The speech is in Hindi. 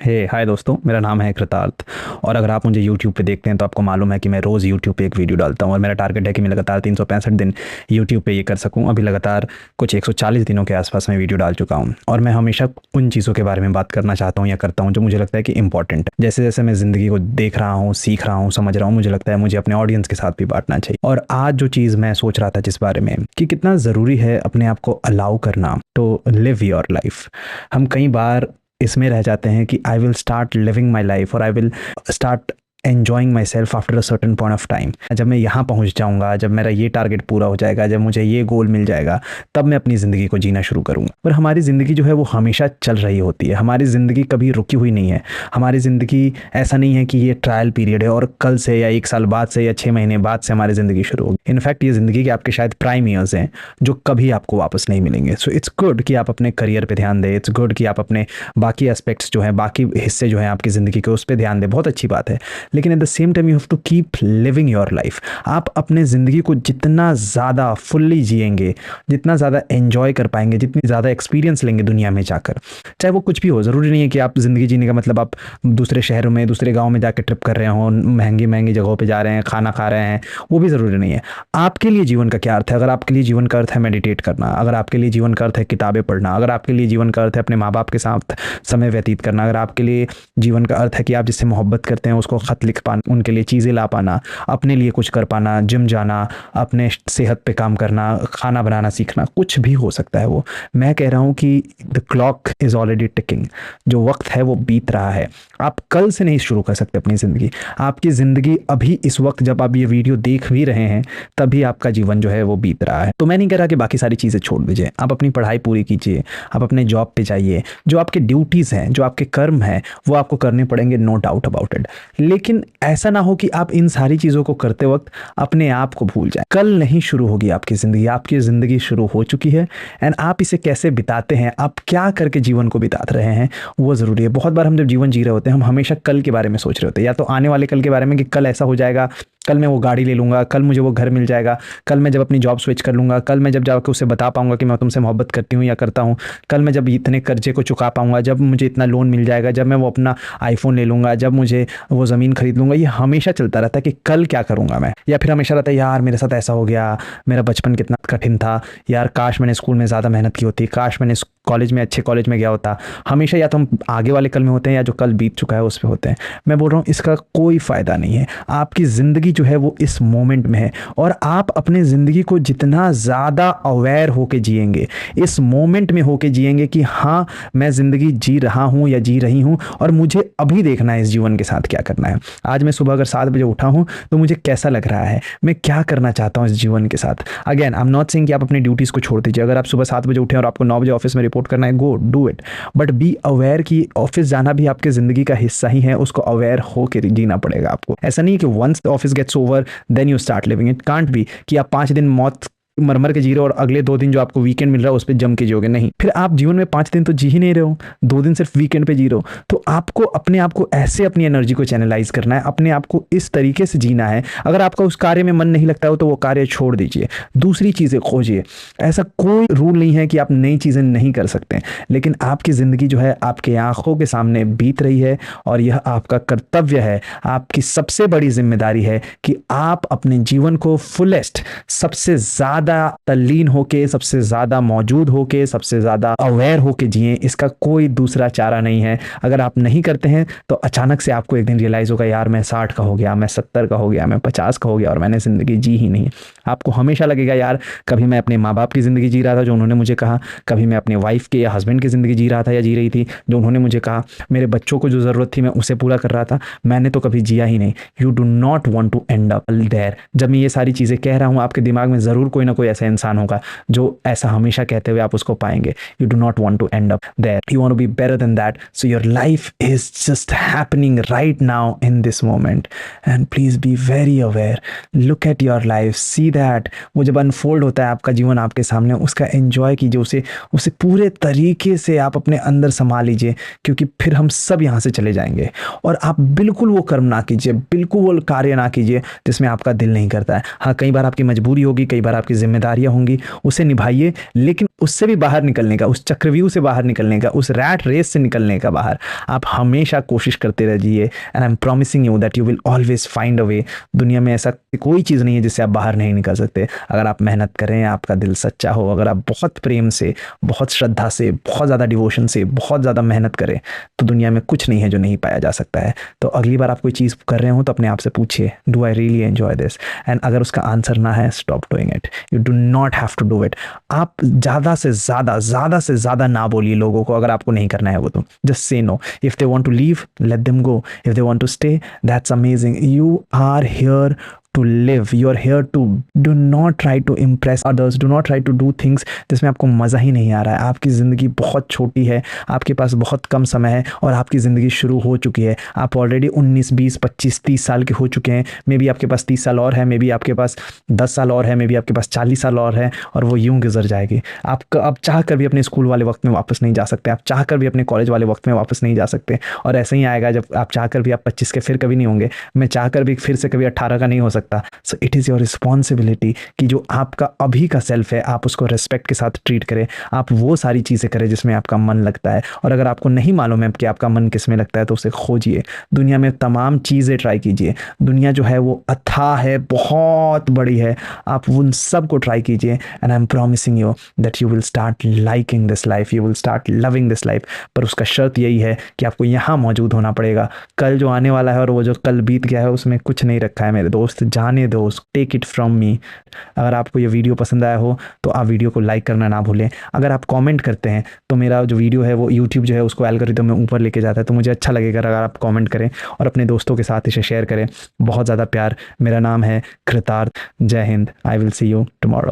हाय दोस्तों, मेरा नाम है कृतार्थ। और अगर आप मुझे YouTube पे देखते हैं तो आपको मालूम है कि मैं रोज़ YouTube पे एक वीडियो डालता हूँ और मेरा टारगेट है कि मैं लगातार 365 दिन YouTube पे ये कर सकूँ। अभी लगातार कुछ 140 दिनों के आसपास मैं वीडियो डाल चुका हूँ और मैं हमेशा उन चीज़ों के बारे में बात करना चाहता हूँ या करता हूँ जो मुझे लगता है कि इंपॉर्टेंट है। जैसे जैसे मैं ज़िंदगी को देख रहा हूँ, सीख रहा हूँ, समझ रहा हूँ, मुझे लगता है मुझे अपने ऑडियंस के साथ भी बांटना चाहिए। और आज जो चीज़ मैं सोच रहा था जिस बारे में कि कितना ज़रूरी है अपने आप को अलाउ करना टू लिव योर लाइफ। हम कई बार इसमें रह जाते हैं कि I will start living my life और I will start enjoying myself after a certain point of time. जब मैं यहाँ पहुँच जाऊँगा, जब मेरा ये टारगेट पूरा हो जाएगा, जब मुझे ये गोल मिल जाएगा, तब मैं अपनी ज़िंदगी को जीना शुरू करूँगा। पर हमारी ज़िंदगी जो है वो हमेशा चल रही होती है। हमारी ज़िंदगी कभी रुकी हुई नहीं है। हमारी ज़िंदगी ऐसा नहीं है कि ये ट्रायल पीरियड है और कल से या 1 साल बाद से या 6 महीने बाद से हमारी ज़िंदगी शुरू होगी। इनफैक्ट ये ज़िंदगी के आपके शायद प्राइम ईयर्स हैं जो कभी आपको वापस नहीं मिलेंगे। सो इट्स गुड कि आप अपने करियर पे ध्यान दें। इट्स गुड कि आप अपने बाकी एस्पेक्ट्स जो हैं, बाकी हिस्से जो हैं आपकी ज़िंदगी के, उस पर ध्यान दें। बहुत अच्छी बात है। लेकिन at the same time you have to keep living your life. आप अपने ज़िंदगी को जितना ज़्यादा फुल्ली जिएंगे, जितना ज़्यादा एंजॉय कर पाएंगे, जितनी ज़्यादा एक्सपीरियंस लेंगे दुनिया में जाकर, चाहे वो कुछ भी हो। ज़रूरी नहीं है कि आप ज़िंदगी जीने का मतलब आप दूसरे शहरों में, दूसरे गाँव में जाकर ट्रिप कर रहे हों, महंगी महंगी जगहों पर जा रहे हैं, खाना खा रहे हैं, वो भी ज़रूरी नहीं है। आपके लिए जीवन का क्या अर्थ है? अगर आपके लिए जीवन का अर्थ है मेडिटेट करना, अगर आपके लिए जीवन का अर्थ है किताबें पढ़ना, अगर आपके लिए जीवन का अर्थ है अपने माँ बाप के साथ समय व्यतीत करना, अगर आपके लिए जीवन का अर्थ है कि आप जिससे मोहब्बत करते हैं उसको ख़त लिख पाना, उनके लिए चीज़ें ला पाना, अपने लिए कुछ कर पाना, जिम जाना, अपने सेहत पे काम करना, खाना बनाना सीखना, कुछ भी हो सकता है वो। मैं कह रहा हूँ कि the clock is already ticking. जो वक्त है वो बीत रहा है। आप कल से नहीं शुरू कर सकते अपनी ज़िंदगी। आपकी ज़िंदगी अभी इस वक्त जब आप ये वीडियो देख भी रहे हैं तभी आपका जीवन जो है वो बीत रहा है। तो मैं नहीं कह रहा कि बाकी सारी चीज़ें छोड़ दीजिए। आप अपनी पढ़ाई पूरी कीजिए, आप अपने जॉब पे जाइए। जो आपके ड्यूटीज़ हैं, जो आपके कर्म हैं, वो आपको करने पड़ेंगे, नो डाउट अबाउट इट। लेकिन ऐसा ना हो कि आप इन सारी चीज़ों को करते वक्त अपने आप को भूल जाएं। कल नहीं शुरू होगी आपकी ज़िंदगी शुरू हो चुकी है। एंड आप इसे कैसे बिताते हैं, आप क्या करके जीवन को बिता रहे हैं, वो ज़रूरी है। बहुत बार हम जब जीवन जी रहे होते हैं हम हमेशा कल के बारे में सोच रहे होते हैं, या तो आने वाले कल के बारे में कि कल ऐसा हो जाएगा, कल मैं वो गाड़ी ले लूँगा, कल मुझे वो घर मिल जाएगा, कल मैं जब अपनी जॉब स्विच कर लूँगा, कल मैं जब जाकर उसे बता पाऊँगा कि मैं तुमसे मोहब्बत करती हूँ या करता हूँ, कल मैं जब इतने कर्जे को चुका पाऊँगा, जब मुझे इतना लोन मिल जाएगा, जब मैं वो अपना आईफोन ले लूँगा, जब मुझे वो ज़मीन खरीद लूँगा। ये हमेशा चलता रहता है कि कल क्या करूँगा मैं। या फिर हमेशा रहता है यार मेरे साथ ऐसा हो गया, मेरा बचपन कितना कठिन था, यार काश मैंने स्कूल में ज़्यादा मेहनत की होती, काश मैंने कॉलेज में, अच्छे कॉलेज में गया होता। हमेशा या तो हम आगे वाले कल में होते हैं या जो कल बीत चुका है उस पे होते हैं। मैं बोल रहा हूँ इसका कोई फ़ायदा नहीं है। आपकी ज़िंदगी जो है वो इस मोमेंट में है और आप अपने ज़िंदगी को जितना ज़्यादा अवेयर होके जिएंगे, इस मोमेंट में होके जिएंगे कि हाँ मैं ज़िंदगी जी रहा हूँ या जी रही हूँ और मुझे अभी देखना है इस जीवन के साथ क्या करना है। आज मैं सुबह अगर 7 बजे उठा हूँ तो मुझे कैसा लग रहा है, मैं क्या करना चाहता हूँ इस जीवन के साथ। Again I am not saying कि आप अपनी ड्यूटीज़ को छोड़ दीजिए। अगर आप सुबह 7 बजे उठे और आपको 9 बजे ऑफिस में रिपोर्ट करना है, go do it. But be aware कि ऑफिस जाना भी आपके ज़िंदगी का हिस्सा ही है, उसको अवेयर होकर जीना पड़ेगा आपको। ऐसा नहीं है कि once the office gets over then you start living. It can't be कि आप 5 दिन मौत मर मर के जी रहे हो और अगले 2 दिन जो आपको वीकेंड मिल रहा है उस पर जम के जियोगे। नहीं, फिर आप जीवन में 5 दिन तो जी ही नहीं रहे हो, 2 दिन सिर्फ वीकेंड पे जी रहे हो। तो आपको अपने आप को ऐसे अपनी एनर्जी को चैनलाइज करना है, अपने आप को इस तरीके से जीना है। अगर आपका उस कार्य में मन नहीं लगता हो तो वो कार्य छोड़ दीजिए, दूसरी चीज़ें खोजिए। ऐसा कोई रूल नहीं है कि आप नई चीज़ें नहीं कर सकते, लेकिन आपकी ज़िंदगी जो है आपके आंखों के सामने बीत रही है और यह आपका कर्तव्य है, आपकी सबसे बड़ी जिम्मेदारी है कि आप अपने जीवन को फुलेस्ट, सबसे ज़्यादा तल्लीन होके, सबसे ज़्यादा मौजूद होके, सबसे ज़्यादा अवेयर होके जिए। इसका कोई दूसरा चारा नहीं है। अगर आप नहीं करते हैं तो अचानक से आपको एक दिन रियलाइज़ होगा यार मैं 60 का हो गया, मैं 70 का हो गया, मैं 50 का हो गया और मैंने ज़िंदगी जी ही नहीं। आपको हमेशा लगेगा यार कभी मैं अपने माँ बाप की ज़िंदगी जी रहा था जो उन्होंने मुझे कहा, कभी मैं अपने वाइफ के या हस्बैंड की ज़िंदगी जी रहा था या जी रही थी जो उन्होंने मुझे कहा, मेरे बच्चों को जो ज़रूरत थी मैं उसे पूरा कर रहा था, मैंने तो कभी जिया ही नहीं। You do not want to end up there. जब मैं ये सारी चीज़ें कह रहा हूँ आपके दिमाग में ज़रूर कोई ना कोई ऐसा इंसान होगा जो ऐसा हमेशा कहते हुए आप उसको पाएंगे। You do not want to end up there, you want to be better than that. So your life is just happening right now in this moment and please be very aware. Look at your life, see that वो जब अनफोल्ड होता है आपका जीवन आपके सामने, उसका एंजॉय कीजिए, उसे उसे पूरे तरीके से आप अपने अंदर संभाल लीजिए, क्योंकि फिर हम सब यहाँ से चले जाएंगे। और आप बिल्कुल वो कर्म ना कीजिए, बिल्कुल वो कार्य ना कीजिए जिसमें आपका दिल नहीं करता है। हाँ, कई बार आपकी मजबूरी होगी, कई बार आपकी जिम्मेदारियां होंगी उसे निभाइए, लेकिन उससे भी बाहर निकलने का, उस चक्रव्यूह से बाहर निकलने का, उस रैट रेस से निकलने का बाहर आप हमेशा कोशिश करते रहिए। And I am promising you that you will always find a way. दुनिया में ऐसा कोई चीज़ नहीं है जिससे आप बाहर नहीं निकल सकते। अगर आप मेहनत करें, आपका दिल सच्चा हो, अगर आप बहुत प्रेम से, बहुत श्रद्धा से, बहुत ज़्यादा डिवोशन से, बहुत ज़्यादा मेहनत करें, तो दुनिया में कुछ नहीं है जो नहीं पाया जा सकता है। तो अगली बार आप कोई चीज़ कर रहे हो तो अपने आप से पूछिए, do I really enjoy this? And अगर उसका आंसर ना है, stop doing it. You do not have to do it. आप ज़्यादा से ज़्यादा ना बोलिए लोगों को, अगर आपको नहीं करना है वो तो just say no. If they want to leave, let them go. If they want to stay, that's amazing. You are here to live, you are here to, do not try to impress others, do not try to do things जिसमें आपको मज़ा ही नहीं आ रहा है। आपकी ज़िंदगी बहुत छोटी है, आपके पास बहुत कम समय है और आपकी ज़िंदगी शुरू हो चुकी है। आप ऑलरेडी 19, 20, 25, 30 साल के हो चुके हैं। मे बी आपके पास 30 साल और है, मे बी आपके पास 10 साल और है, मे बी आपके पास 40 साल और है, और वो यूं गुजर जाएगी। आप चाह कर भी अपने स्कूल वाले वक्त में वापस नहीं जा सकते, आप चाह कर भी अपने कॉलेज वाले वक्त में वापस नहीं जा सकते। और ऐसे ही आएगा जब आप चाह कर भी आप 25 के फिर कभी नहीं होंगे, मैं चाह कर भी फिर से कभी 18 का नहीं हो सकता। So it is your responsibility कि जो आपका अभी का सेल्फ है आप उसको रिस्पेक्ट के साथ ट्रीट करें। आप वो सारी चीज़ें करें जिसमें आपका मन लगता है, और अगर आपको नहीं मालूम है कि आपका मन किस में लगता है तो उसे खोजिए। दुनिया में तमाम चीज़ें ट्राई कीजिए। दुनिया जो है वो अथाह है, बहुत बड़ी है, आप उन सब को ट्राई कीजिए। And I am promising you that you will start liking this life, you will start loving this life. पर उसका शर्त यही है कि आपको यहाँ मौजूद होना पड़ेगा। कल जो आने वाला है और वो जो कल बीत गया है उसमें कुछ नहीं रखा है मेरे दोस्त, जाने दो, टेक इट फ्रॉम मी। अगर आपको ये वीडियो पसंद आया हो तो आप वीडियो को लाइक करना ना भूलें। अगर आप कमेंट करते हैं तो मेरा जो वीडियो है वो यूट्यूब जो है उसको एल्गोरिथम में ऊपर लेके जाता है, तो मुझे अच्छा लगेगा अगर आप कमेंट करें और अपने दोस्तों के साथ इसे शेयर करें। बहुत ज़्यादा प्यार। मेरा नाम है कृतार्थ। जय Hind. I will see you tomorrow.